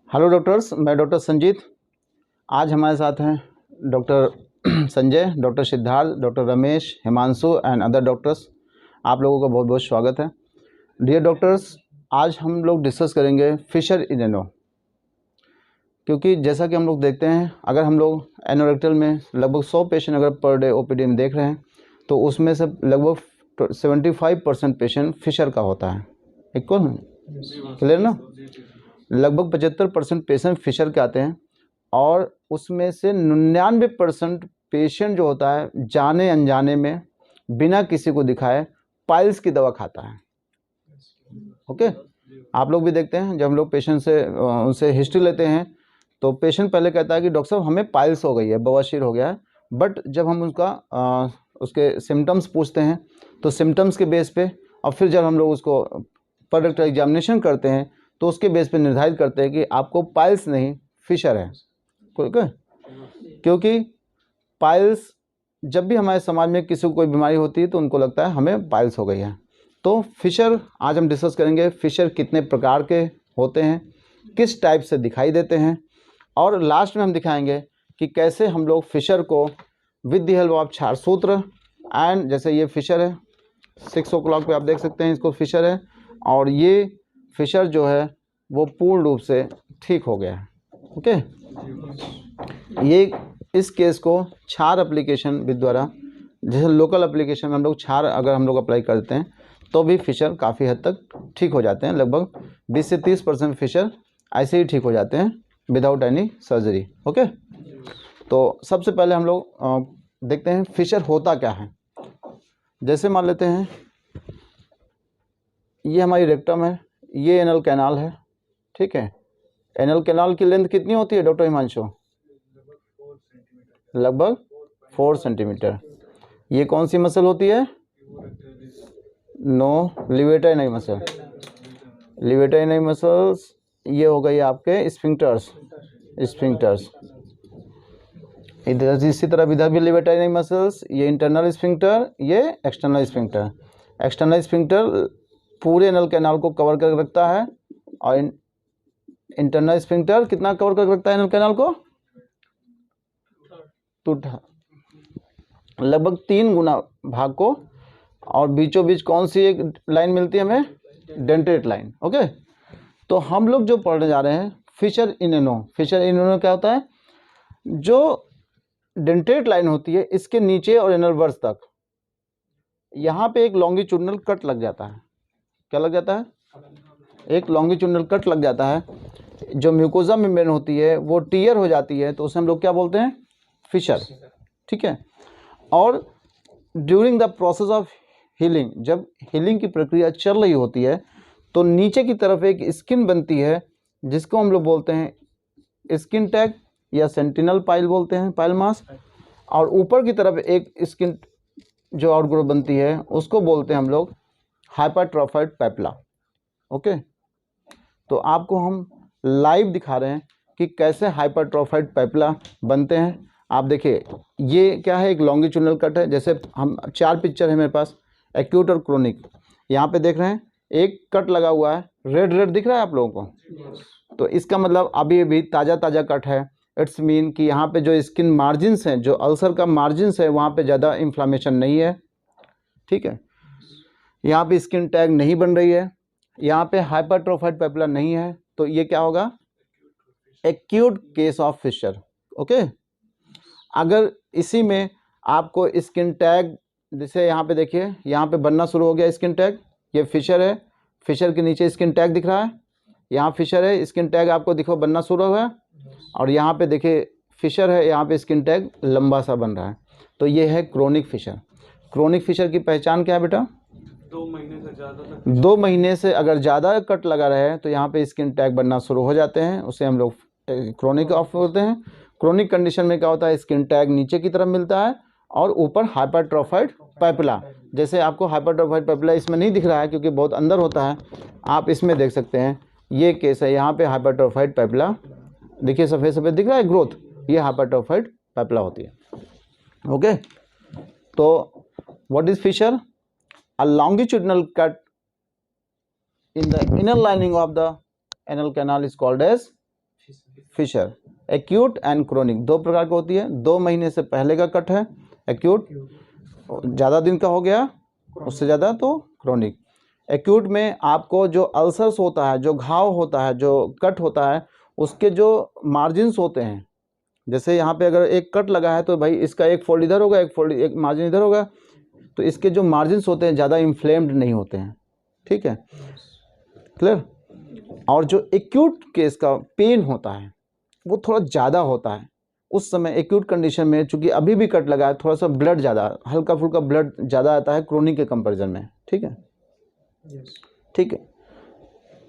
Hello doctors, मैं doctor Sanjeet. आज हमारे साथ हैं doctor Sanjay, doctor Siddharth, doctor Ramesh, Himanshu and other doctors. आप लोगों का बहुत बहुत स्वागत है। डियर डॉक्टर्स, आज हम लोग डिस्कस करेंगे फिशर इन एनो, क्योंकि जैसा कि हम लोग देखते हैं, अगर हम लोग एनोरेक्टल में लगभग 100 पेशेंट अगर पर डे ओपीडी में देख रहे हैं तो उसमें से लगभग 75% पेशेंट फिशर का होता है। एक कौन क्लियर ना? लगभग 75% पेशेंट फिशर के आते हैं और उसमें से 99% पेशेंट जो होता है जाने अनजाने में बिना किसी को दिखाए पाइल्स की दवा खाता है। ओके, आप लोग भी देखते हैं जब हम लोग पेशेंट से उनसे हिस्ट्री लेते हैं तो पेशेंट पहले कहता है कि डॉक्टर साहब हमें पाइल्स हो गई है, बवासीर हो गया है। बट जब हम उसके सिम्टम्स पूछते हैं तो सिम्टम्स के बेस पे और फिर जब हम लोग उसको प्रोडक्ट एग्जामिनेशन करते हैं तो उसके बेस पे निर्धारित करते हैं कि आपको पाइल्स नहीं फिशर है। क्योंकि पाइल्स जब भी हमारे समाज में किसी को कोई बीमारी होती है तो उनको लगता है हमें पाइल्स हो गई है। तो फिशर आज हम डिस्कस करेंगे, फिशर कितने प्रकार के होते हैं, किस टाइप से दिखाई देते हैं, और लास्ट में हम दिखाएंगे कि कैसे हम लोग फिशर को विद द हेल्प ऑफ क्षार सूत्र एंड, जैसे ये फिशर है 6 o'clock पे आप देख सकते हैं इसको फिशर है, और ये फिशर जो है वो पूर्ण रूप से ठीक हो गया है। ओके, ये इस केस को क्षार एप्लीकेशन विद द्वारा, जैसे लोकल एप्लीकेशन में हम लोग क्षार अगर हम लोग अप्लाई करते हैं तो भी फिशर काफ़ी हद तक ठीक हो जाते हैं। लगभग 20 से 30% फिशर ऐसे ही ठीक हो जाते हैं विदाउट एनी सर्जरी। ओके, तो सबसे पहले हम लोग देखते हैं फिशर होता क्या है। जैसे मान लेते हैं ये हमारी रेक्टम है, ये एनल कैनाल है, ठीक है। एनल कैनाल की लेंथ कितनी होती है डॉक्टर हिमांशु? लगभग 4 सेंटीमीटर। ये कौन सी मसल होती है? नो, लिवेटाइनरी मसल। लिवेटाइनरी मसल्स ये हो गई आपके स्फिंक्टर्स। इधर इसी तरह इधर भी लिवेटाइनरी मसल्स, ये इंटरनल स्फिंक्टर, ये एक्सटर्नल स्फिंक्टर। एक्सटर्नल स्फिंक्टर पूरे एनल कैनाल को कवर कर रखता है और इंटरनल स्फिंक्टर कितना कवर कर रखता है एनल कैनाल को? लगभग 3 गुना भाग को। और बीचों बीच कौन सी एक लाइन मिलती है हमें? Dentate line. ओके, तो हम लोग जो पढ़ने जा रहे हैं फिशर इन एनो। फिशर इन एनो क्या होता है? जो डेंटेट लाइन होती है इसके नीचे और एनल वर्स तक यहाँ पे एक लॉन्गिट्यूडनल कट लग जाता है। क्या लग जाता है? एक लॉन्गिट्यूडनल कट लग जाता है। जो म्यूकोजा मेम्ब्रेन होती है वो टीयर हो जाती है, तो उसे हम लोग क्या बोलते हैं? फिशर। ठीक है। और during the process of healing, जब हीलिंग की प्रक्रिया चल रही होती है तो नीचे की तरफ एक स्किन बनती है जिसको हम लोग बोलते हैं स्किन टैग या सेंटिनल पाइल बोलते हैं, पाइल मास। और ऊपर की तरफ एक स्किन जो आउटग्रो बनती है उसको बोलते हैं हम लोग हाइपरट्रोफाइड पैपिला। ओके, तो आपको हम लाइव दिखा रहे हैं कि कैसे हाइपरट्रोफाइड पैपिला बनते हैं। आप देखिए ये क्या है? एक लॉन्गिट्यूडनल कट है। जैसे हम 4 पिक्चर है मेरे पास, एक्यूट और क्रोनिक। यहाँ पे देख रहे हैं एक कट लगा हुआ है, रेड रेड दिख रहा है आप लोगों को? तो इसका मतलब अभी अभी ताज़ा ताज़ा कट है। इट्स मीन कि यहाँ पे जो स्किन मार्जिन्स हैं, जो अल्सर का मार्जिन्स है, वहाँ पे ज़्यादा इन्फ्लामेशन नहीं है। ठीक है, यहाँ पे स्किन टैग नहीं बन रही है, यहाँ पे हाइपरट्रोफाइड पैपिला नहीं है, तो ये क्या होगा? Acute case of fissure. Okay, अगर इसी में आपको स्किन टैग, जैसे यहाँ पे देखिए यहाँ पे बनना शुरू हो गया स्किन टैग, ये फिशर है, फिशर के नीचे स्किन टैग दिख रहा है, यहाँ फिशर है, स्किन टैग आपको दिखो बनना शुरू हुआ है, और यहाँ पे देखिए फिशर है, यहाँ पे स्किन टैग लंबा सा बन रहा है, तो ये है क्रोनिक फिशर। क्रोनिक फिशर की पहचान क्या है बेटा? 2 महीने से ज़्यादा 2 महीने से अगर ज़्यादा कट लगा रहे तो यहाँ पे स्किन टैग बनना शुरू हो जाते हैं, उसे हम लोग क्रोनिक ऑफ होते हैं। क्रोनिक कंडीशन में क्या होता है? स्किन टैग नीचे की तरफ मिलता है और ऊपर हाइपरट्रोफाइड पैपिला। जैसे आपको हाइपरट्रोफाइड पैपिला इसमें नहीं दिख रहा है क्योंकि बहुत अंदर होता है, आप इसमें देख सकते हैं ये केस है, यहाँ पे हाइपरट्रोफाइड पैपिला देखिए सफ़ेद सफ़ेद दिख रहा है ग्रोथ, ये हाइपरट्रोफाइड पैपिला होती है। ओके, तो what is fissure? A longitudinal cut in the inner lining of the anal canal is called as fissure. Acute and chronic दो प्रकार की होती है। 2 महीने से पहले का कट है एक्यूट, ज़्यादा दिन का हो गया उससे ज़्यादा तो क्रोनिक। एक्यूट में आपको जो अल्सर्स होता है, जो घाव होता है, जो कट होता है, उसके जो मार्जिन्स होते हैं, जैसे यहाँ पे अगर एक कट लगा है तो भाई इसका एक फोल्ड इधर होगा, एक मार्जिन इधर होगा, तो इसके जो मार्जिन्स होते हैं ज़्यादा इन्फ्लेम्ड नहीं होते हैं। ठीक है, क्लियर। और जो एक्यूट केस का पेन होता है वो थोड़ा ज़्यादा होता है उस समय एक्यूट कंडीशन में, चूंकि अभी भी कट लगा है, थोड़ा सा ब्लड ज़्यादा, हल्का फुल्का ब्लड ज़्यादा आता है क्रोनिक के कंपैरिजन में। ठीक है, ठीक है,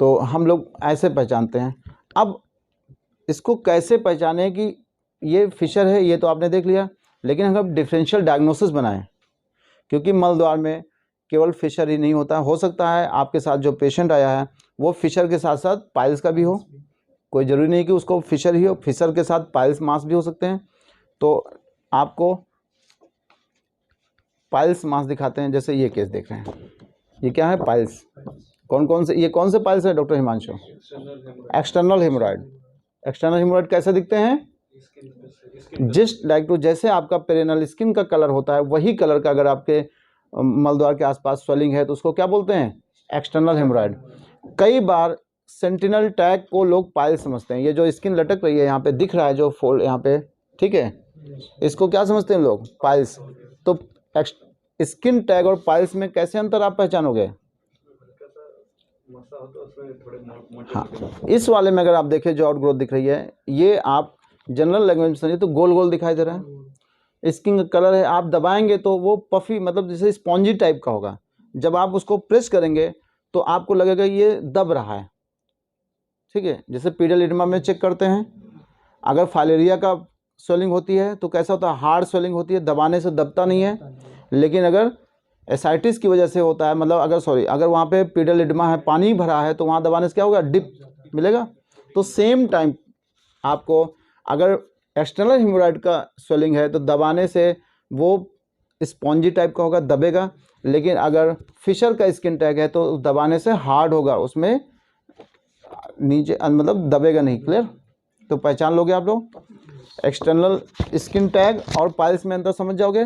तो हम लोग ऐसे पहचानते हैं। अब इसको कैसे पहचाने कि ये फिशर है, ये तो आपने देख लिया, लेकिन हम डिफरेंशियल डायग्नोसिस बनाएं, क्योंकि मल द्वार में केवल फिशर ही नहीं होता, हो सकता है आपके साथ जो पेशेंट आया है वो फिशर के साथ साथ पाइल्स का भी हो, कोई ज़रूरी नहीं कि उसको फिशर ही हो, फिशर के साथ पाइल्स मास भी हो सकते हैं। तो आपको पाइल्स मास दिखाते हैं, जैसे ये केस देख रहे हैं, ये क्या है, पाइल्स। कौन कौन से, ये कौन से पाइल्स है डॉक्टर हिमांशु? एक्सटर्नल हेमोरॉइड। एक्सटर्नल हेमोरॉइड कैसे दिखते हैं? जस्ट लाइक टू, जैसे आपका पेरेनल स्किन का कलर होता है वही कलर का अगर आपके मलद्वार के आसपास स्वेलिंग है तो उसको क्या बोलते हैं? एक्सटर्नल हेमोरॉइड। कई बार सेंटिनल टैग को लोग पाइल समझते हैं, ये जो स्किन लटक रही है यहाँ पे दिख रहा है जो फोल्ड यहाँ पे, ठीक है, इसको क्या समझते हैं लोग? पाइल्स। तो स्किन टैग और पाइल्स में कैसे अंतर आप पहचानोगे? हाँ, इस वाले में अगर आप देखें जो आउटग्रोथ दिख रही है, ये आप जनरल लैंग्वेज में समझिए तो गोल गोल दिखाई दे रहा है, स्किन का कलर है, आप दबाएंगे तो वो पफी, मतलब जैसे स्पॉन्जी टाइप का होगा, जब आप उसको प्रेस करेंगे तो आपको लगेगा ये दब रहा है। ठीक है, जैसे पीडल इडमा में चेक करते हैं, अगर फाइलेरिया का स्वेलिंग होती है तो कैसा होता है? हार्ड स्वेलिंग होती है, दबाने से दबता नहीं है। लेकिन अगर एसाइटिस की वजह से होता है, मतलब अगर वहाँ पे पीडल इडमा है, पानी भरा है, तो वहाँ दबाने से क्या होगा? डिप मिलेगा। तो सेम टाइम आपको अगर एक्सटर्नल हेमोरॉइड का स्वेलिंग है तो दबाने से वो स्पॉन्जी टाइप का होगा, दबेगा। लेकिन अगर फिशर का स्किन टैग है तो दबाने से हार्ड होगा, उसमें नीचे मतलब दबेगा नहीं। क्लियर? तो पहचान लोगे आप लोग एक्सटर्नल स्किन टैग और पाइल्स में अंतर समझ जाओगे।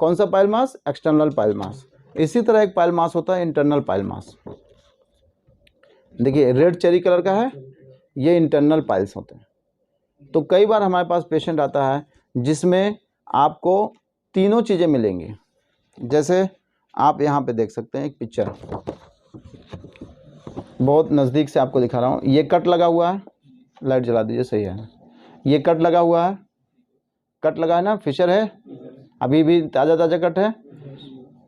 कौन सा पाइल मास? एक्सटर्नल पाइल मास। इसी तरह एक पाइल मास होता है इंटरनल पाइल मास। देखिए रेड चेरी कलर का है, ये इंटरनल पाइल्स होते हैं। तो कई बार हमारे पास पेशेंट आता है जिसमें आपको तीनों चीज़ें मिलेंगी। जैसे आप यहाँ पे देख सकते हैं एक पिक्चर, बहुत नज़दीक से आपको दिखा रहा हूँ। ये कट लगा हुआ है, लाइट जला दीजिए, सही है। ये कट लगा हुआ है, कट लगा है ना, फिशर है, अभी भी ताज़ा ताज़ा कट है।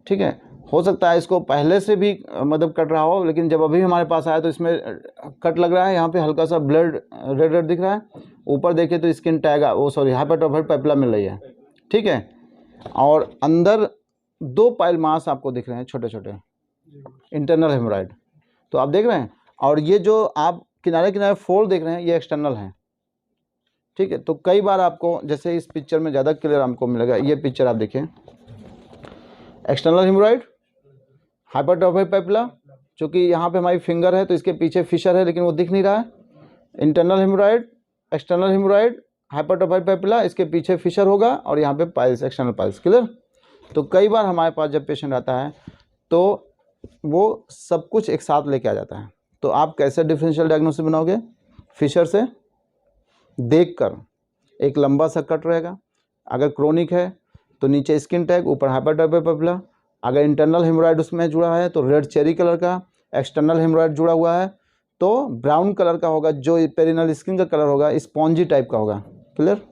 ठीक है, हो सकता है इसको पहले से भी मतलब कट रहा हो, लेकिन जब अभी हमारे पास आया तो इसमें कट लग रहा है, यहाँ पे हल्का सा ब्लड रेड रेड दिख रहा है। ऊपर देखिए तो स्किन टैग, वो सॉरी हाइपरट्रोफाइड पेपिला मिल रही है। ठीक है, और अंदर 2 पाइल मास आपको दिख रहे हैं छोटे छोटे, इंटरनल हेमोरॉइड। तो आप देख रहे हैं, और ये जो आप किनारे किनारे फोल्ड देख रहे हैं ये एक्सटर्नल हैं। ठीक है, तो कई बार आपको जैसे इस पिक्चर में ज़्यादा क्लियर आपको मिलेगा, ये पिक्चर आप देखिए, एक्सटर्नल हेमोरॉइड, हाइपरट्रोफाइड पेपिला, चूँकि यहाँ पे हमारी फिंगर है तो इसके पीछे फिशर है लेकिन वो दिख नहीं रहा है। इंटरनल हेमोरॉइड, एक्सटर्नल हेमोरॉइड, हाइपरट्रोफाइड पेपिला, इसके पीछे फिशर होगा, और यहाँ पे पाइल्स, एक्सटर्नल पाइल्स। क्लियर? तो कई बार हमारे पास जब पेशेंट आता है तो वो सब कुछ एक साथ लेके आ जाता है। तो आप कैसे डिफरेंशियल डायग्नोसिस बनाओगे? फिशर से देखकर, एक लंबा सा कट रहेगा, अगर क्रोनिक है तो नीचे स्किन टैग, ऊपर हाइपरट्रोफाइड पेपिला। अगर इंटरनल हेमोरॉइड उसमें जुड़ा है तो रेड चेरी कलर का, एक्सटर्नल हेमोरॉइड जुड़ा हुआ है तो ब्राउन कलर का होगा, जो पेरिनल स्किन का कलर होगा स्पॉन्जी टाइप का होगा। क्लियर?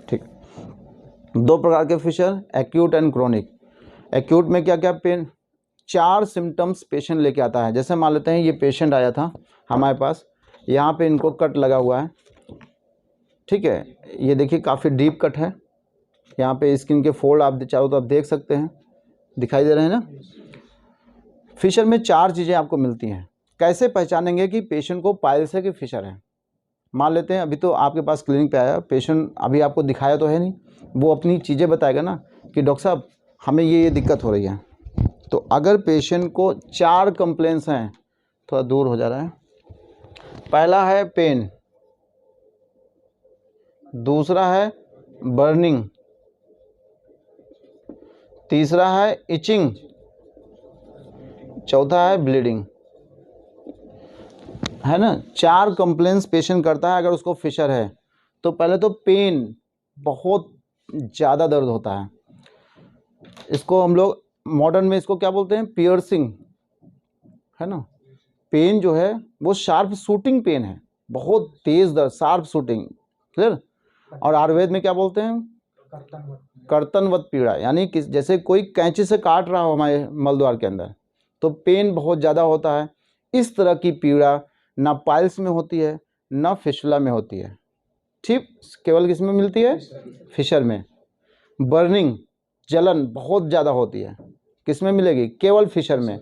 ठीक। 2 प्रकार के fissure, acute and chronic. Acute में क्या क्या पेन, 4 सिम्टम्स पेशेंट लेके आता है। जैसे मान लेते हैं ये पेशेंट आया था हमारे पास, यहाँ पे इनको कट लगा हुआ है। ठीक है, ये देखिए काफ़ी डीप कट है, यहाँ पे स्किन के फोल्ड आप चारों तरफ देख सकते हैं, दिखाई दे रहे हैं ना। फिशर में 4 चीज़ें आपको मिलती हैं। कैसे पहचानेंगे कि पेशेंट को पाइल्स है कि फिशर है? मान लेते हैं अभी तो आपके पास क्लिनिक पे आया पेशेंट, अभी आपको दिखाया तो है नहीं, वो अपनी चीज़ें बताएगा ना कि डॉक्टर साहब हमें ये दिक्कत हो रही है। तो अगर पेशेंट को 4 कंप्लेंट्स हैं, थोड़ा दूर हो जा रहा है। पहला है पेन, दूसरा है बर्निंग, तीसरा है इचिंग, चौथा है ब्लीडिंग, है ना। 4 कंप्लेंट्स पेशेंट करता है अगर उसको फिशर है। तो पहले तो पेन, बहुत ज़्यादा दर्द होता है, इसको हम लोग मॉडर्न में इसको क्या बोलते हैं, पियर्सिंग, है ना। पेन जो है वो शार्प शूटिंग पेन है, बहुत तेज दर्द, शार्प शूटिंग, क्लियर। और आयुर्वेद में क्या बोलते हैं, कर्तनवत पीड़ा, यानी कि जैसे कोई कैंची से काट रहा हो हमारे मलद्वार के अंदर, तो पेन बहुत ज़्यादा होता है। इस तरह की पीड़ा ना पाइल्स में होती है ना फिशुला में होती है, ठीक, केवल किस में मिलती है, फिशर में। बर्निंग, जलन बहुत ज़्यादा होती है, किस में मिलेगी, केवल फिशर में।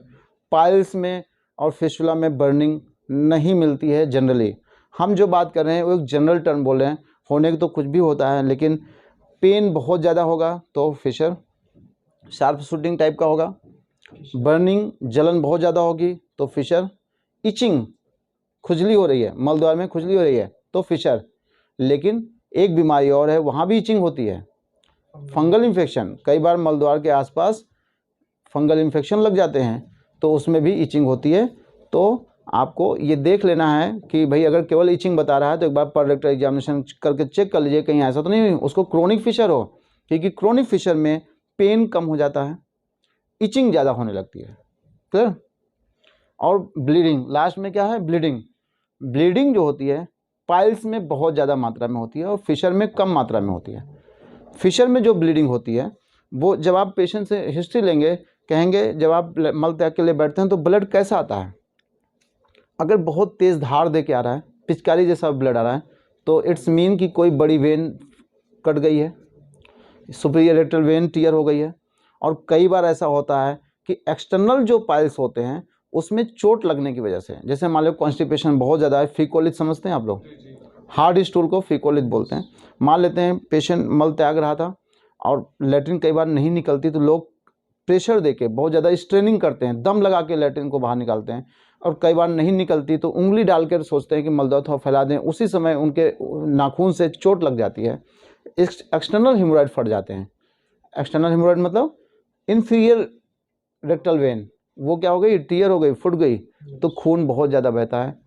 पाइल्स में और फिशुला में बर्निंग नहीं मिलती है जनरली। हम जो बात कर रहे हैं वो एक जनरल टर्म बोल रहे हैं, होने को तो कुछ भी होता है, लेकिन पेन बहुत ज़्यादा होगा तो फिशर, शार्प शूटिंग टाइप का होगा। बर्निंग, जलन बहुत ज़्यादा होगी तो फिशर। इचिंग, खुजली हो रही है, मलद्वार में खुजली हो रही है तो फिशर। लेकिन एक बीमारी और है, वहाँ भी इचिंग होती है, फंगल इन्फेक्शन। कई बार मलद्वार के आसपास फंगल इन्फेक्शन लग जाते हैं तो उसमें भी इचिंग होती है। तो आपको ये देख लेना है कि भाई अगर केवल इचिंग बता रहा है तो एक बार पर रेक्टल एग्जामिनेशन करके चेक कर लीजिए, कहीं ऐसा तो नहीं उसको क्रोनिक फिशर हो, क्योंकि क्रोनिक फिशर में पेन कम हो जाता है, इचिंग ज़्यादा होने लगती है, क्लियर। और ब्लीडिंग, लास्ट में क्या है, ब्लीडिंग। ब्लीडिंग जो होती है पाइल्स में बहुत ज़्यादा मात्रा में होती है और फिशर में कम मात्रा में होती है। फिशर में जो ब्लीडिंग होती है वो जब आप पेशेंट से हिस्ट्री लेंगे, कहेंगे जब आप मल त्याग के लिए बैठते हैं तो ब्लड कैसा आता है, अगर बहुत तेज़ धार दे के आ रहा है, पिचकारी जैसा ब्लड आ रहा है, तो इट्स मीन कि कोई बड़ी वेन कट गई है, सुपीरियर रेक्टल वेन टीयर हो गई है। और कई बार ऐसा होता है कि एक्सटर्नल जो पाइल्स होते हैं उसमें चोट लगने की वजह से, जैसे मान लो कॉन्स्टिपेशन बहुत ज़्यादा है, फीकोलित समझते हैं आप लोग, हार्ड स्टूल को फीकोलित बोलते हैं। मान लेते हैं पेशेंट मल त्याग रहा था और लेटरिन कई बार नहीं निकलती तो लोग प्रेशर देके बहुत ज़्यादा स्ट्रेनिंग करते हैं, दम लगा के लेटरिन को बाहर निकालते हैं, और कई बार नहीं निकलती तो उंगली डालकर सोचते हैं कि मलद्वार थोड़ा फैला दें, उसी समय उनके नाखून से चोट लग जाती है, एक्सटर्नल हेमोरॉइड फट जाते हैं। एक्सटर्नल हेमोरॉइड मतलब इन्फीरियर रेक्टल वेन, वो क्या हो गई, टीयर हो गई, फुट गई, तो खून बहुत ज़्यादा बहता है।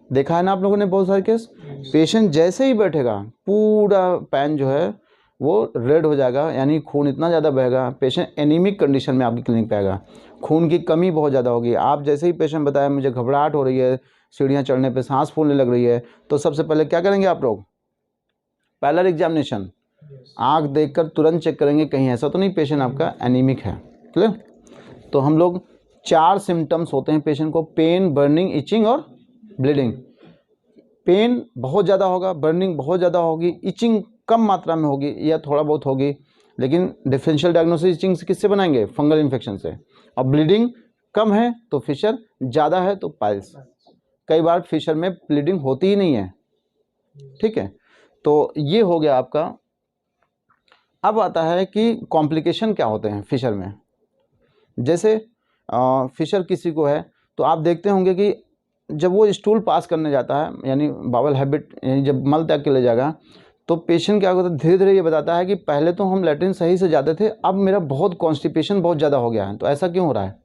देखा है ना आप लोगों ने बहुत सारे केस, पेशेंट जैसे ही बैठेगा पूरा पैन जो है वो रेड हो जाएगा, यानी खून इतना ज़्यादा बहेगा, पेशेंट एनीमिक कंडीशन में आपकी क्लिनिक पे आएगा, खून की कमी बहुत ज़्यादा होगी। आप जैसे ही पेशेंट बताया मुझे घबराहट हो रही है, सीढ़ियाँ चढ़ने पे सांस फूलने लग रही है, तो सबसे पहले क्या करेंगे आप लोग, पैलर एग्जामिनेशन, आँख देखकर तुरंत चेक करेंगे कहीं ऐसा तो नहीं पेशेंट आपका एनीमिक है, क्लियर। तो हम लोग 4 सिम्टम्स होते हैं पेशेंट को, पेन, बर्निंग, इचिंग और ब्लीडिंग। पेन बहुत ज़्यादा होगा, बर्निंग बहुत ज़्यादा होगी, इचिंग कम मात्रा में होगी या थोड़ा बहुत होगी, लेकिन डिफरेंशियल डायग्नोसिस इचिंग से किससे बनाएंगे, फंगल इन्फेक्शन से। और ब्लीडिंग कम है तो फिशर, ज़्यादा है तो पाइल्स। कई बार फिशर में ब्लीडिंग होती ही नहीं है, ठीक है। तो ये हो गया आपका। अब आता है कि कॉम्प्लिकेशन क्या होते हैं फिशर में। जैसे फिशर किसी को है तो आप देखते होंगे कि जब वो स्टूल पास करने जाता है, यानी बावल हैबिट, यानी जब मल त्याग के ले जाएगा, तो पेशेंट क्या होता है, धीरे धीरे ये बताता है कि पहले तो हम लैट्रिन सही से जाते थे, अब मेरा बहुत कॉन्स्टिपेशन बहुत ज़्यादा हो गया है। तो ऐसा क्यों हो रहा है,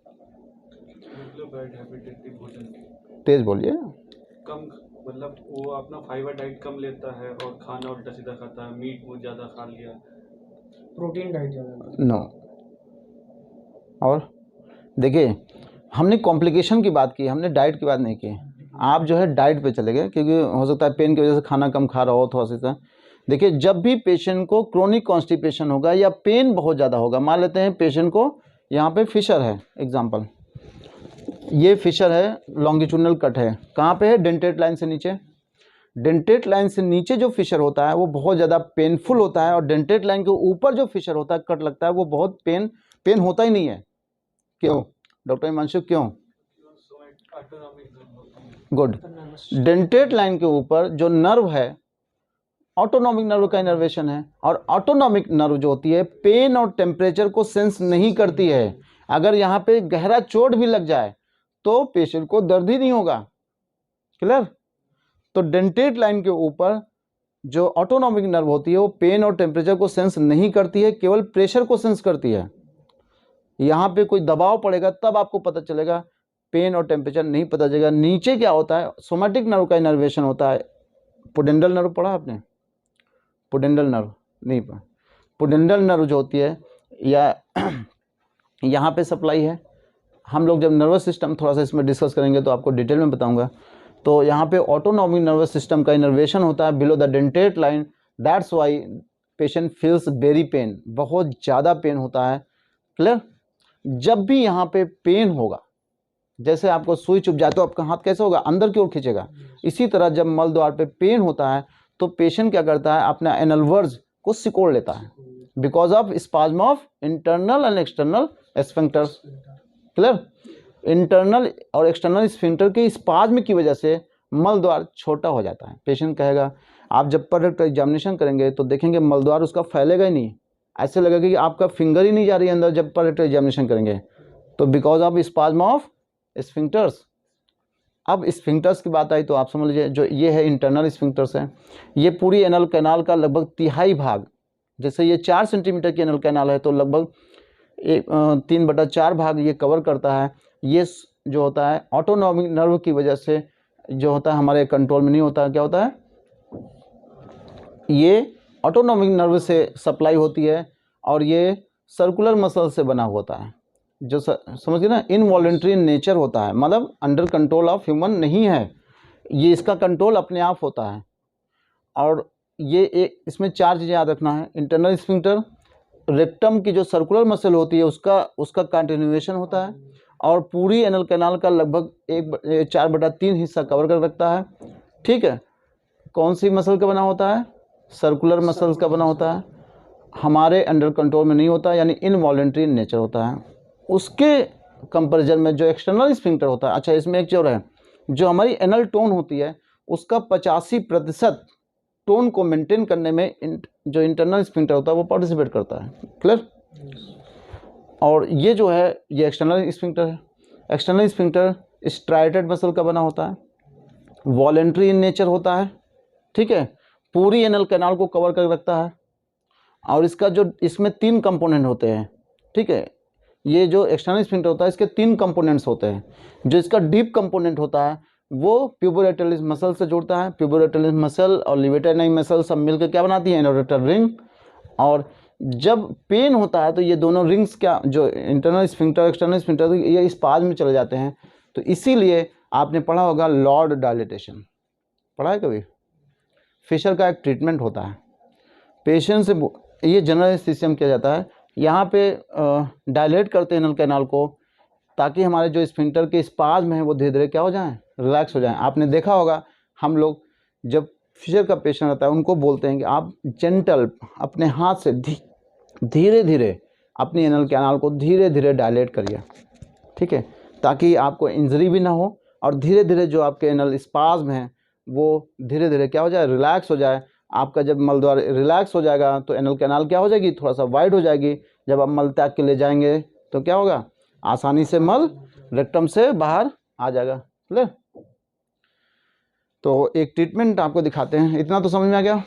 मतलब बैड हैबिट रहती है भोजन की, तेज़ बोलिए। कम, मतलब वो अपना फाइबर डाइट कम लेता है और खाना उल्टा सीधा खाता है, मीट मुझ ज़्यादा खा लिया, प्रोटीन डाइट ज़्यादा नो। और देखिए हमने कॉम्प्लिकेशन की बात की, हमने डाइट की बात नहीं की। आप जो है डाइट पे चले गए, क्योंकि हो सकता है पेन की वजह से खाना कम खा रहा हो थोड़ा सा। देखिए जब भी पेशेंट को क्रोनिक कॉन्स्टिपेशन होगा या पेन बहुत ज़्यादा होगा, मान लेते हैं पेशेंट को यहाँ पे फिशर है, एग्जांपल ये फिशर है, लॉन्गिट्यूडनल कट है, कहाँ पे है, डेंटेट लाइन से नीचे। डेंटेट लाइन से नीचे जो फिशर होता है वो बहुत ज़्यादा पेनफुल होता है, और डेंटेट लाइन के ऊपर जो फिशर होता है, कट लगता है, वो बहुत पेन होता ही नहीं है। क्यों डॉक्टर हिमांशु, क्यों? गुड। डेंटेट लाइन के ऊपर जो नर्व है ऑटोनॉमिक नर्व का इनर्वेशन है, और ऑटोनॉमिक नर्व जो होती है पेन और टेम्परेचर को सेंस नहीं करती है। अगर यहाँ पे गहरा चोट भी लग जाए तो पेशेंट को दर्द ही नहीं होगा, क्लियर। तो डेंटेट लाइन के ऊपर जो ऑटोनॉमिक नर्व होती है वो पेन और टेम्परेचर को सेंस नहीं करती है, केवल प्रेशर को सेंस करती है। यहाँ पे कोई दबाव पड़ेगा तब आपको पता चलेगा, पेन और टेम्परेचर नहीं पता चलेगा। नीचे क्या होता है, सोमैटिक नर्व का इनर्वेशन होता है। पुडेंडल नर्व पढ़ा आपने? पुडेंडल नर्व नहीं पढ़ा। पुडेंडल नर्व जो होती है या यहाँ पे सप्लाई है। हम लोग जब नर्वस सिस्टम थोड़ा सा इसमें डिस्कस करेंगे तो आपको डिटेल में बताऊंगा। तो यहाँ पे ऑटोनॉमिक नर्वस सिस्टम का इनर्वेशन होता है below the dentate line, that's why patient feels very pain, बहुत ज़्यादा पेन होता है। क्लियर? जब भी यहाँ पे पेन होगा, जैसे आपको सुई चुभ जाए तो आपका हाथ कैसे होगा, अंदर की ओर खींचेगा। इसी तरह जब मल द्वार पे पेन होता है तो पेशेंट क्या करता है, अपना एनलवर्स को सिकोड़ लेता है because of spasm of internal and external sphincters. Clear? Internal और एक्सटर्नल स्फिंक्टर के स्पाज्म की वजह से मल द्वार छोटा हो जाता है। पेशेंट कहेगा, आप जब पर एग्जामिनेशन करेंगे तो देखेंगे मल द्वार उसका फैलेगा ही नहीं, ऐसे लगेगा कि आपका फिंगर ही नहीं जा रही है अंदर जब पर एग्जामिनेशन करेंगे। तो because of spasm of sphincters. अब स्फिंक्टर्स की बात आई तो आप समझ लीजिए, जो ये है इंटरनल स्फिंक्टर्स है, ये पूरी एनल कैनाल का लगभग तिहाई भाग, जैसे ये 4 सेंटीमीटर की एनल कैनाल है तो लगभग 3/4 भाग ये कवर करता है। ये जो होता है ऑटोनॉमिक नर्व की वजह से जो होता है हमारे कंट्रोल में नहीं होता। क्या होता है, ये ऑटोनॉमिक नर्व से सप्लाई होती है और ये सर्कुलर मसल से बना होता है, जो समझिए ना इनवॉलेंट्री नेचर होता है, मतलब अंडर कंट्रोल ऑफ ह्यूमन नहीं है ये, इसका कंट्रोल अपने आप होता है। और ये एक इसमें 4 चीज़ें याद रखना है। इंटरनल स्फिंक्टर, रेक्टम की जो सर्कुलर मसल होती है उसका कंटिन्यूएशन होता है और पूरी एनल कैनाल का लगभग 4/3 हिस्सा कवर कर रखता है। ठीक है? कौन सी मसल का बना होता है, सर्कुलर मसल्स का बना होता है, हमारे अंडर कंट्रोल में नहीं होता, यानी इनवॉलेंट्री नेचर होता है। उसके कंपैरिजन में जो एक्सटर्नल स्फिंक्टर होता है, अच्छा इसमें एक जो है, जो हमारी एनल टोन होती है उसका 85% टोन को मेंटेन करने में जो इंटरनल स्फिंक्टर होता है वो पार्टिसिपेट करता है। क्लियर? और ये जो है ये एक्सटर्नल स्फिंक्टर है। एक्सटर्नल स्फिंक्टर स्ट्राइटेड मसल का बना होता है, वॉलेंट्री इन नेचर होता है। ठीक है? पूरी एनल कैनाल को कवर कर रखता है और इसका जो इसमें 3 कंपोनेंट होते हैं। ठीक है? ये जो एक्सटर्नल स्फिंक्टर होता है इसके 3 कंपोनेंट्स होते हैं। जो इसका डीप कंपोनेंट होता है वो प्यूबोरेटरलिस मसल से जुड़ता है। प्यूबोरेटरलिस मसल और लिवेटरनाइन मसल सब मिलकर क्या बनाती है, इनोरेटर रिंग। और जब पेन होता है तो ये दोनों रिंग्स क्या, जो इंटरनल स्फिंक्टर एक्सटर्नल स्फिंक्टर, ये स्पाज्म में चले जाते हैं। तो इसीलिए आपने पढ़ा होगा लॉर्ड डायलेटेशन, पढ़ा है कभी? फिशर का एक ट्रीटमेंट होता है, पेशेंट से ये जनरल एनेस्थीसिया में किया जाता है। यहाँ पे डायलेट करते हैं एनल कैनाल को ताकि हमारे जो स्फिंक्टर के स्पाज्म हैं वो धीरे धीरे क्या हो जाएं, रिलैक्स हो जाएं। आपने देखा होगा हम लोग जब फिशर का पेशेंट आता है उनको बोलते हैं कि आप जेंटल अपने हाथ से धीरे धीरे अपनी एनल कैनाल को धीरे धीरे डायलेट करिए। ठीक है? ताकि आपको इंजरी भी ना हो और धीरे धीरे जो आपके एनल स्पाज्म हैं वो धीरे धीरे क्या हो जाए, रिलैक्स हो जाए। आपका जब मल द्वार रिलैक्स हो जाएगा तो एनल कैनाल क्या हो जाएगी, थोड़ा सा वाइड हो जाएगी। जब आप मल त्याग के ले जाएंगे तो क्या होगा, आसानी से मल रेक्टम से बाहर आ जाएगा। क्लियर? तो एक ट्रीटमेंट आपको दिखाते हैं, इतना तो समझ में आ गया।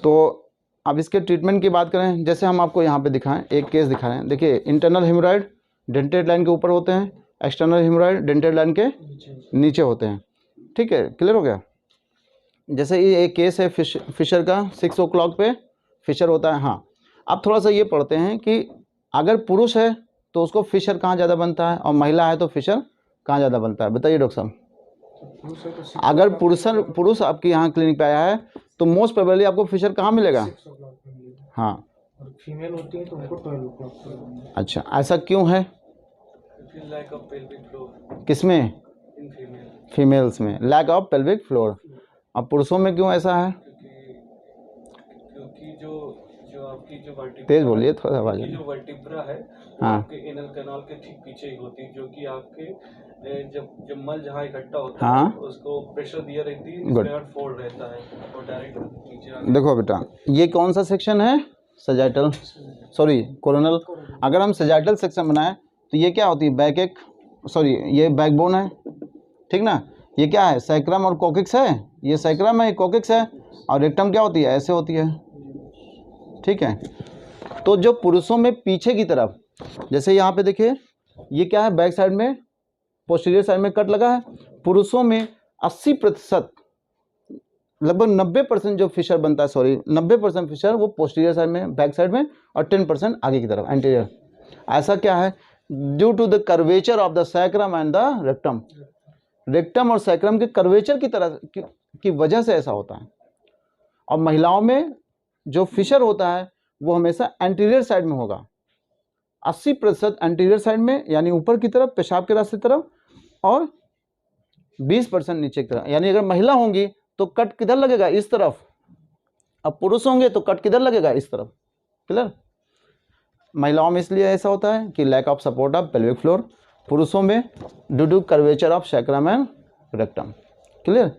तो अब इसके ट्रीटमेंट की बात करें, जैसे हम आपको यहाँ पे दिखाएं, एक केस दिखा रहे हैं। देखिए, इंटरनल हेमोरॉइड डेंटेड लाइन के ऊपर होते हैं, एक्सटर्नल हेमोरॉइड डेंटेड लाइन के नीचे होते हैं। ठीक है? क्लियर हो गया? जैसे ये एक केस है फिशर का, 6 o'clock पे फिशर होता है। हाँ, अब थोड़ा सा ये पढ़ते हैं कि अगर पुरुष है तो उसको फिशर कहाँ ज़्यादा बनता है और महिला है तो फिशर कहाँ ज़्यादा बनता है, बताइए डॉक्टर साहब। अगर पुरुष आपके यहाँ क्लिनिक पे आया है तो मोस्ट प्रोबेबली आपको फिशर कहाँ मिलेगा? हाँ, फीमेल होती है तो उनको 12 o'clock। अच्छा, ऐसा क्यों है? किसमें? फीमेल्स में लैक ऑफ पेल्विक फ्लोर। अब पुरुषों में क्यों ऐसा है? क्योंकि जो आपकी जो वर्टिब्रा, तेज बोलिए थोड़ा आवाज। जो वर्टिब्रा है वो हाँ, आपके एनल कैनाल के ठीक पीछे ही होती है, जो कि आपके जब मल जहाँ इकट्ठा होता हाँ, है उसको प्रेशर दिया रहती है, Good. इसमें फोल्ड रहता है और डायरेक्ट नीचे देखो बेटा, ये कौन सा सेक्शन है? Sagittal, sorry coronal. अगर हम सजाइटल सेक्शन बनाएं तो ये क्या होती है, बैक एक, सॉरी ये बैकबोन है। ठीक ना? ये क्या है, सैक्रम और कोकिक्स है। ये सैक्रम है, कोकिक्स है। और रेक्टम क्या होती है, ऐसे होती है, ठीक है। तो जो पुरुषों में पीछे की तरफ, जैसे यहाँ पे देखिए ये क्या है, बैक साइड में पोस्टीरियर साइड में कट लगा है। पुरुषों में 80%, लगभग 90% जो फिशर बनता है, सॉरी 90% फिशर वो पोस्टीरियर साइड में, बैक साइड में, और 10% आगे की तरफ, एंटीरियर। ऐसा क्या है, due to the curvature of the sacrum and the rectum. Rectum और सैक्रम के कर्वेचर की तरह की वजह से ऐसा होता है। और महिलाओं में जो फिशर होता है वो हमेशा एंटीरियर साइड में होगा, 80% एंटीरियर साइड में, यानी ऊपर की तरफ, पेशाब के रास्ते की तरफ, और 20% नीचे की तरफ। यानी अगर महिला होंगी तो कट किधर लगेगा, इस तरफ। अब पुरुष होंगे तो कट किधर लगेगा, इस तरफ। क्लियर। महिलाओं में इसलिए ऐसा होता है कि lack of support of pelvic floor, पुरुषों में due to curvature of sacrum and rectum. Clear.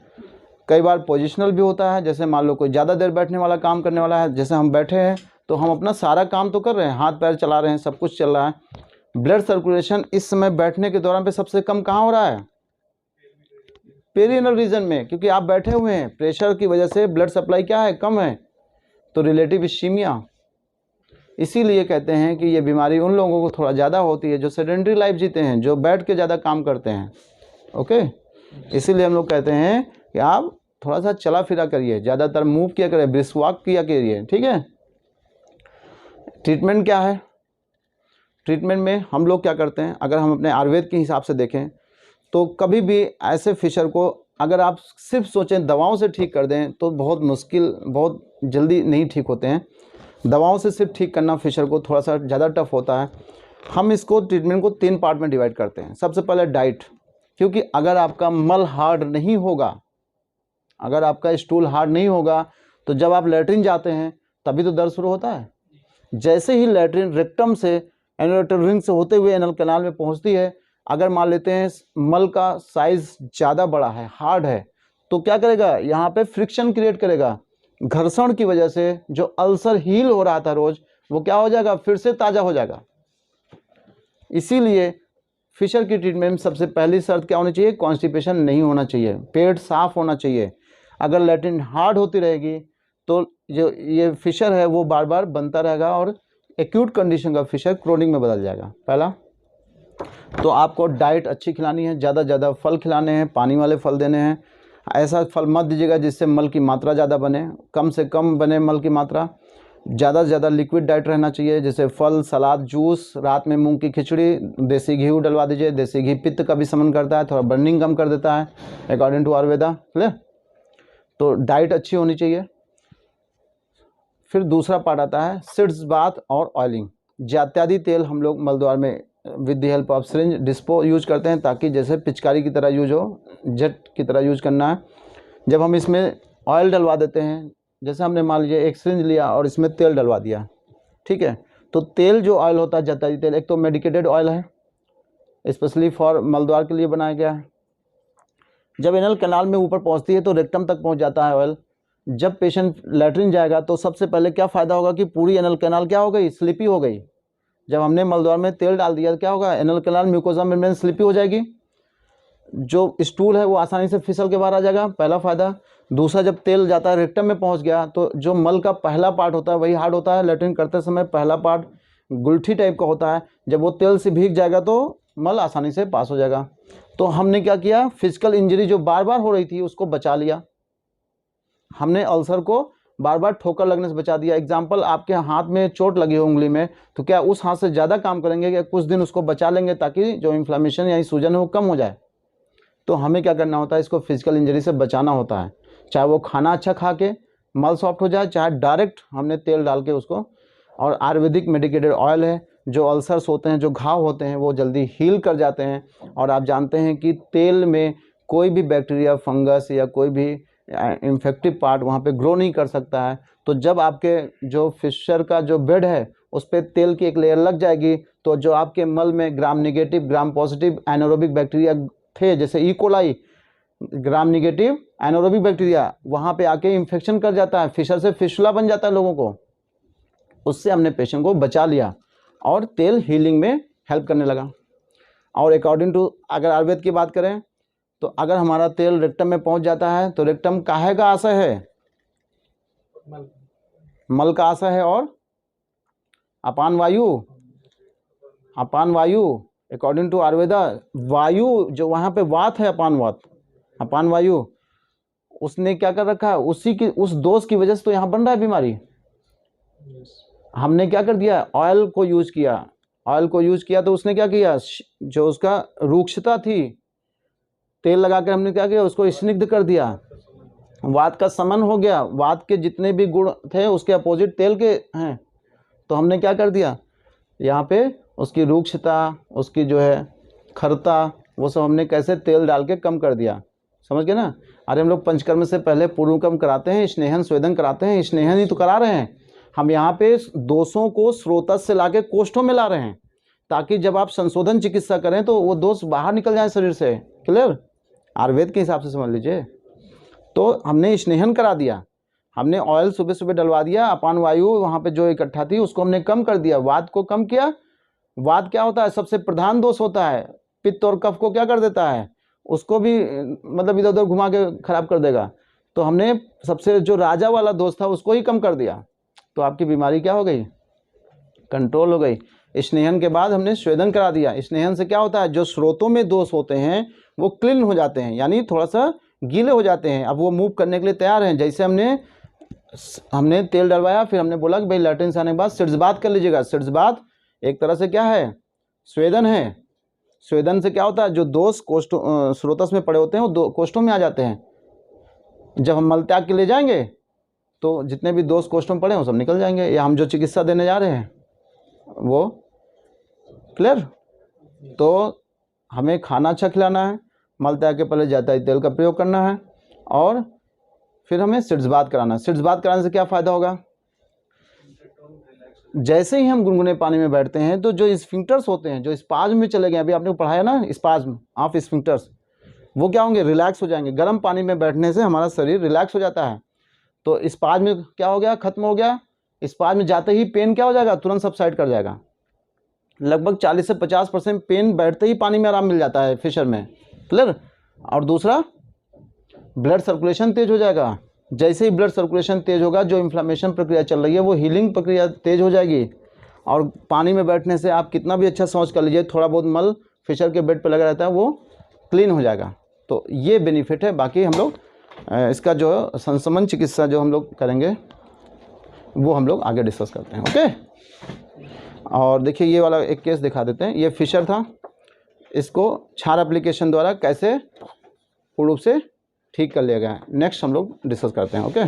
कई बार पोजिशनल भी होता है, जैसे मान लो कोई ज़्यादा देर बैठने वाला काम करने वाला है, जैसे हम बैठे हैं तो हम अपना सारा काम तो कर रहे हैं, हाथ पैर चला रहे हैं, सब कुछ चल रहा है। ब्लड सर्कुलेशन इस समय बैठने के दौरान पे सबसे कम कहाँ हो रहा है, पेरिनेल रीजन में, क्योंकि आप बैठे हुए हैं, प्रेशर की वजह से ब्लड सप्लाई क्या है, कम है, तो रिलेटिव इश्कीमिया। इसीलिए कहते हैं कि ये बीमारी उन लोगों को थोड़ा ज़्यादा होती है जो सेडेंटरी लाइफ जीते हैं, जो बैठ के ज़्यादा काम करते हैं। ओके, इसीलिए हम लोग कहते हैं कि आप थोड़ा सा चला फिरा करिए, ज़्यादातर मूव किया करिए, ब्रिस्क वॉक किया करिए, ठीक है। ट्रीटमेंट क्या है, ट्रीटमेंट में हम लोग क्या करते हैं, अगर हम अपने आयुर्वेद के हिसाब से देखें तो कभी भी ऐसे फिशर को अगर आप सिर्फ सोचें दवाओं से ठीक कर दें तो बहुत मुश्किल, बहुत जल्दी नहीं ठीक होते हैं। दवाओं से सिर्फ ठीक करना फिशर को थोड़ा सा ज़्यादा टफ होता है। हम इसको ट्रीटमेंट को 3 पार्ट में डिवाइड करते हैं। सबसे पहले डाइट, क्योंकि अगर आपका मल हार्ड नहीं होगा, अगर आपका स्टूल हार्ड नहीं होगा तो जब आप लेटरिन जाते हैं तभी तो दर्द शुरू होता है। जैसे ही लेटरिन रेक्टम से एनोरेटर रिंग से होते हुए एनल कैनाल में पहुंचती है, अगर मान लेते हैं मल का साइज ज़्यादा बड़ा है, हार्ड है, तो क्या करेगा, यहाँ पे फ्रिक्शन क्रिएट करेगा। घर्षण की वजह से जो अल्सर हील हो रहा था रोज, वो क्या हो जाएगा, फिर से ताज़ा हो जाएगा। इसीलिए फिशर की ट्रीटमेंट में सबसे पहली शर्त क्या होनी चाहिए, कॉन्स्टिपेशन नहीं होना चाहिए, पेट साफ होना चाहिए। अगर लेटरिन हार्ड होती रहेगी तो जो ये फिशर है वो बार बार बनता रहेगा और एक्यूट कंडीशन का फिशर क्रोनिक में बदल जाएगा। पहला तो आपको डाइट अच्छी खिलानी है, ज़्यादा ज़्यादा फल खिलाने हैं, पानी वाले फल देने हैं। ऐसा फल मत दीजिएगा जिससे मल की मात्रा ज़्यादा बने, कम से कम बने मल की मात्रा। ज़्यादा से ज़्यादा लिक्विड डाइट रहना चाहिए, जैसे फल, सलाद, जूस। रात में मूंग की खिचड़ी, देसी घी डलवा दीजिए। देसी घी पित्त का भी शमन करता है, थोड़ा बर्निंग कम कर देता है अकॉर्डिंग टू आयुर्वेदा। क्लियर। तो डाइट अच्छी होनी चाहिए। फिर दूसरा पार्ट आता है सीड्स बाथ और ऑयलिंग। इत्यादि तेल हम लोग मलद्वार में with the help of syringe dispo use करते हैं, ताकि जैसे पिचकारी की तरह यूज हो, जेट की तरह यूज करना है। जब हम इसमें ऑयल डलवा देते हैं, जैसे हमने मान लीजिए एक सिरिंज लिया और इसमें तेल डलवा दिया, ठीक है, तो तेल जो ऑयल होता है जताई तेल, एक तो मेडिकेटेड ऑयल है, स्पेशली फॉर मलद्वार के लिए बनाया गया है। जब एनल कैनाल में ऊपर पहुंचती है तो रेक्टम तक पहुंच जाता है ऑयल। जब पेशेंट लेटरिन जाएगा तो सबसे पहले क्या फ़ायदा होगा कि पूरी एनल कैनाल क्या हो गई, स्लिपी हो गई। जब हमने मलद्वार में तेल डाल दिया तो क्या होगा, anal canal mucosa membrane slippy हो जाएगी, जो स्टूल है वो आसानी से फिसल के बाहर आ जाएगा, पहला फ़ायदा। दूसरा, जब तेल जाता है रेक्टम में पहुंच गया तो जो मल का पहला पार्ट होता है वही हार्ड होता है। लेटरिन करते समय पहला पार्ट गुलठी टाइप का होता है, जब वो तेल से भीग जाएगा तो मल आसानी से पास हो जाएगा। तो हमने क्या किया, फिजिकल इंजरी जो बार बार हो रही थी उसको बचा लिया। हमने अल्सर को बार बार ठोकर लगने से बचा दिया। एग्जाम्पल, आपके हाथ में चोट लगी हो उंगली में, तो क्या उस हाथ से ज़्यादा काम करेंगे कि कुछ दिन उसको बचा लेंगे ताकि जो इन्फ्लामेशन या सूजन है वो कम हो जाए। तो हमें क्या करना होता है, इसको फिजिकल इंजरी से बचाना होता है। चाहे वो खाना अच्छा खा के मल सॉफ्ट हो जाए, चाहे डायरेक्ट हमने तेल डाल के उसको। और आयुर्वेदिक मेडिकेटेड ऑयल है, जो अल्सर्स होते हैं, जो घाव होते हैं, वो जल्दी हील कर जाते हैं। और आप जानते हैं कि तेल में कोई भी बैक्टीरिया, फंगस या कोई भी इन्फेक्टिव पार्ट वहाँ पे ग्रो नहीं कर सकता है। तो जब आपके जो फिशर का जो बेड है उस पर तेल की एक लेयर लग जाएगी, तो जो आपके मल में gram negative, gram positive anaerobic bacteria थे, जैसे E coli, gram negative anaerobic bacteria, वहाँ पे आके इन्फेक्शन कर जाता है, फिशर से फिशुला बन जाता है लोगों को। उससे हमने पेशेंट को बचा लिया और तेल हीलिंग में हेल्प करने लगा। और अकॉर्डिंग टू अगर आयुर्वेद की बात करें तो अगर हमारा तेल रेक्टम में पहुंच जाता है तो रेक्टम काहे का आशय है, मल का आशा है और अपान वायु, अपान वायु अकॉर्डिंग टू आयुर्वेदा वायु जो वहाँ पे वात है, अपान वात, अपान वायु, उसने क्या कर रखा है, उसी की उस दोष की वजह से तो यहाँ बन रहा है बीमारी। हमने क्या कर दिया, ऑयल को यूज किया, ऑयल को यूज किया तो उसने क्या किया, जो उसका रूक्षता थी, तेल लगाकर हमने क्या किया, उसको स्निग्ध कर दिया, वात का समन हो गया, वात के जितने भी गुण थे उसके अपोजिट तेल के हैं, तो हमने क्या कर दिया, यहाँ पे उसकी रूक्षता, उसकी जो है खरता, वो सब हमने कैसे तेल डाल के कम कर दिया, समझ गए ना। अरे हम लोग पंचकर्म से पहले पूर्वकर्म कराते हैं, स्नेहन स्वेदन कराते हैं, स्नेहन ही तो करा रहे हैं हम, यहाँ पे दोषों को स्रोतस से लाके कोष्ठों में ला रहे हैं, ताकि जब आप संशोधन चिकित्सा करें तो वो दोष बाहर निकल जाए शरीर से। क्लियर, आयुर्वेद के हिसाब से समझ लीजिए। तो हमने स्नेहन करा दिया, हमने ऑयल सुबह सुबह डलवा दिया, अपान वायु वहाँ पे जो इकट्ठा थी उसको हमने कम कर दिया, वात को कम किया। वात क्या होता है, सबसे प्रधान दोष होता है, पित्त और कफ को क्या कर देता है, उसको भी मतलब इधर उधर घुमा के खराब कर देगा। तो हमने सबसे जो राजा वाला दोष था उसको ही कम कर दिया, तो आपकी बीमारी क्या हो गई, कंट्रोल हो गई। स्नेहन के बाद हमने स्वेदन करा दिया। स्नेहन से क्या होता है, जो स्रोतों में दोष होते हैं वो क्लीन हो जाते हैं, यानी थोड़ा सा गीले हो जाते हैं, अब वो मूव करने के लिए तैयार हैं। जैसे हमने तेल डलवाया, फिर हमने बोला कि भाई लैट्रिन से आने के बाद सिड्सबाथ कर लीजिएगा। सिड्सबाथ एक तरह से क्या है, स्वेदन है। स्वेदन से क्या होता है, जो दोष कोष्ठों स्रोतस में पड़े होते हैं वो कोष्ठों में आ जाते हैं। जब हम मल त्याग के ले जाएंगे तो जितने भी दोष कोष्ठों में पड़े हैं वो सब निकल जाएंगे, या हम जो चिकित्सा देने जा रहे हैं वो। क्लियर, तो हमें खाना अच्छा खिलाना है, मल त्याग के पहले जाता है तेल का प्रयोग करना है, और फिर हमें सिड्सबाथ कराना है। सिड्सबाथ कराने से क्या फ़ायदा होगा, जैसे ही हम गुनगुने पानी में बैठते हैं तो जो स्फिंक्टर्स होते हैं, जो स्पाज्म में चले गए, अभी आपने पढ़ाया ना स्पाज्म ऑफ स्फिंक्टर्स, वो क्या होंगे, रिलैक्स हो जाएंगे। गर्म पानी में बैठने से हमारा शरीर रिलैक्स हो जाता है, तो स्पाज्म में क्या हो गया, खत्म हो गया। स्पाज्म में जाते ही पेन क्या हो जाएगा, तुरंत सबसाइड कर जाएगा। लगभग 40 से 50% पेन बैठते ही पानी में आराम मिल जाता है फिशर में। क्लियर, और दूसरा ब्लड सर्कुलेशन तेज हो जाएगा। जैसे ही ब्लड सर्कुलेशन तेज होगा, जो इन्फ्लामेशन प्रक्रिया चल रही है वो हीलिंग प्रक्रिया तेज हो जाएगी। और पानी में बैठने से आप कितना भी अच्छा समझ कर लीजिए, थोड़ा बहुत मल फिशर के बेड पे लगा रहता है वो क्लीन हो जाएगा। तो ये बेनिफिट है। बाकी हम लोग इसका जो संशमन चिकित्सा जो हम लोग करेंगे वो हम लोग आगे डिस्कस करते हैं। ओके, और देखिए ये वाला एक केस दिखा देते हैं। ये फिशर था, इसको क्षार एप्लीकेशन द्वारा कैसे पूर्ण रूप से ठीक कर लिया गया है। नेक्स्ट हम लोग डिस्कस करते हैं। ओके।